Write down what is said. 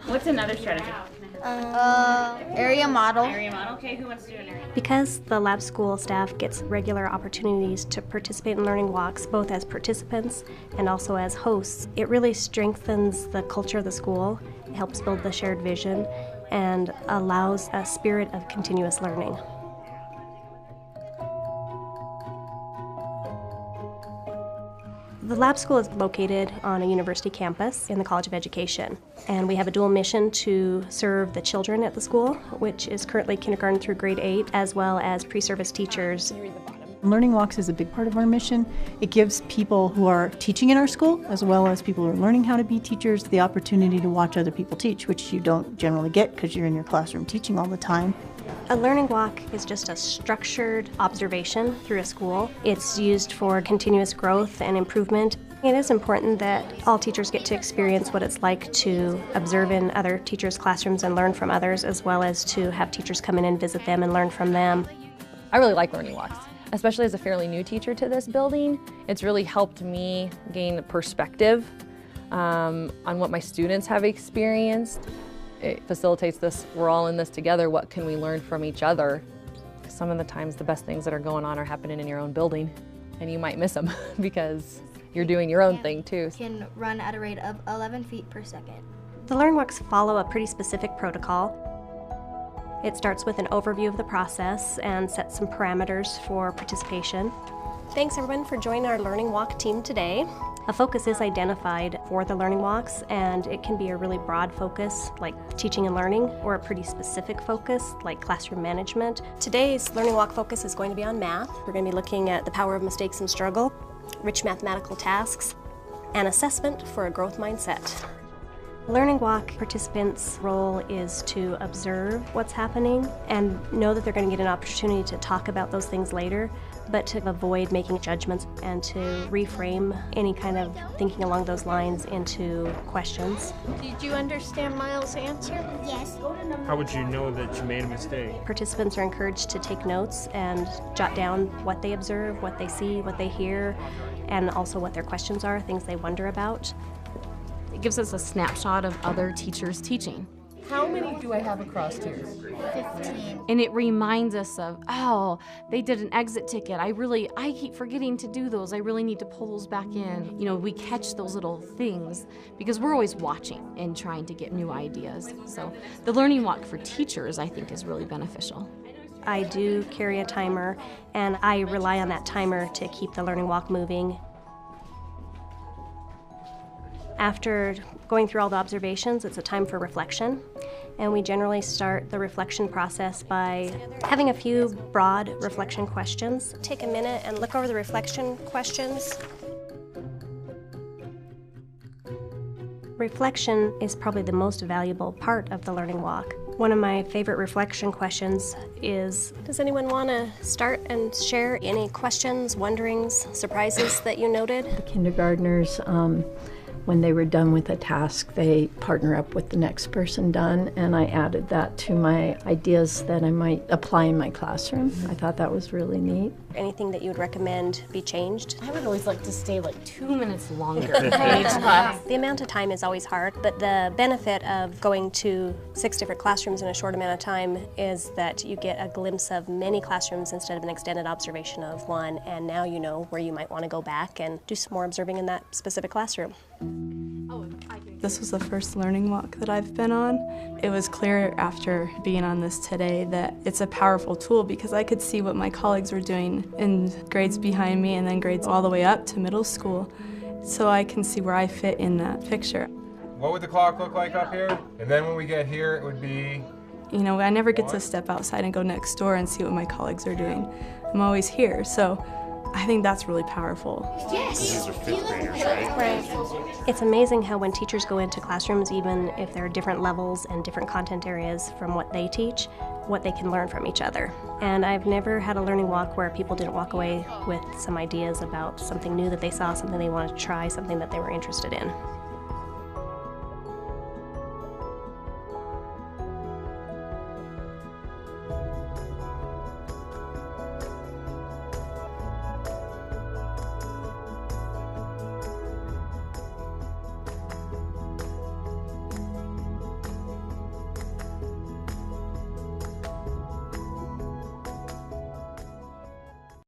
What's another strategy? Area model. Area model. Okay, who wants to do an area? Because the lab school staff gets regular opportunities to participate in learning walks, both as participants and also as hosts, it really strengthens the culture of the school, it helps build the shared vision, and allows a spirit of continuous learning. The lab school is located on a university campus in the College of Education, and we have a dual mission to serve the children at the school, which is currently kindergarten through grade 8, as well as pre-service teachers. Learning Walks is a big part of our mission. It gives people who are teaching in our school, as well as people who are learning how to be teachers, the opportunity to watch other people teach, which you don't generally get because you're in your classroom teaching all the time. A learning walk is just a structured observation through a school. It's used for continuous growth and improvement. It is important that all teachers get to experience what it's like to observe in other teachers' classrooms and learn from others, as well as to have teachers come in and visit them and learn from them. I really like Learning Walks, especially as a fairly new teacher to this building. It's really helped me gain perspective on what my students have experienced. It facilitates this, we're all in this together, what can we learn from each other? Some of the times the best things that are going on are happening in your own building, and you might miss them because you're doing your own thing too. Can run at a rate of 11 feet per second. The learning walks follow a pretty specific protocol. It starts with an overview of the process and sets some parameters for participation. Thanks everyone for joining our learning walk team today. A focus is identified for the learning walks, and it can be a really broad focus like teaching and learning, or a pretty specific focus like classroom management. Today's learning walk focus is going to be on math. We're going to be looking at the power of mistakes and struggle, rich mathematical tasks, and assessment for a growth mindset. Learning walk participants' role is to observe what's happening and know that they're going to get an opportunity to talk about those things later, but to avoid making judgments and to reframe any kind of thinking along those lines into questions. Did you understand Miles' answer? Yes. How would you know that you made a mistake? Participants are encouraged to take notes and jot down what they observe, what they see, what they hear, and also what their questions are, things they wonder about. It gives us a snapshot of other teachers teaching. How many do I have across here? 15. And it reminds us of, oh, they did an exit ticket. I keep forgetting to do those. I really need to pull those back in. You know, we catch those little things because we're always watching and trying to get new ideas. So the learning walk for teachers, I think, is really beneficial. I do carry a timer, and I rely on that timer to keep the learning walk moving. After going through all the observations, it's a time for reflection, and we generally start the reflection process by having a few broad reflection questions. Take a minute and look over the reflection questions. Reflection is probably the most valuable part of the learning walk. One of my favorite reflection questions is, does anyone want to start and share any questions, wonderings, surprises that you noted? The kindergartners, when they were done with a task, they partner up with the next person done, and I added that to my ideas that I might apply in my classroom. I thought that was really neat. Anything that you would recommend be changed? I would always like to stay like 2 minutes longer in each class. The amount of time is always hard, but the benefit of going to 6 different classrooms in a short amount of time is that you get a glimpse of many classrooms instead of an extended observation of one, and now you know where you might want to go back and do some more observing in that specific classroom. This was the first learning walk that I've been on. It was clear after being on this today that it's a powerful tool because I could see what my colleagues were doing in grades behind me and then grades all the way up to middle school. So I can see where I fit in that picture. What would the clock look like up here? And then when we get here, it would be... You know, I never get to step outside and go next door and see what my colleagues are doing. I'm always here, so I think that's really powerful. Yes. These are fifth graders, right? It's amazing how when teachers go into classrooms, even if there are different levels and different content areas from what they teach, what they can learn from each other. And I've never had a learning walk where people didn't walk away with some ideas about something new that they saw, something they wanted to try, something that they were interested in.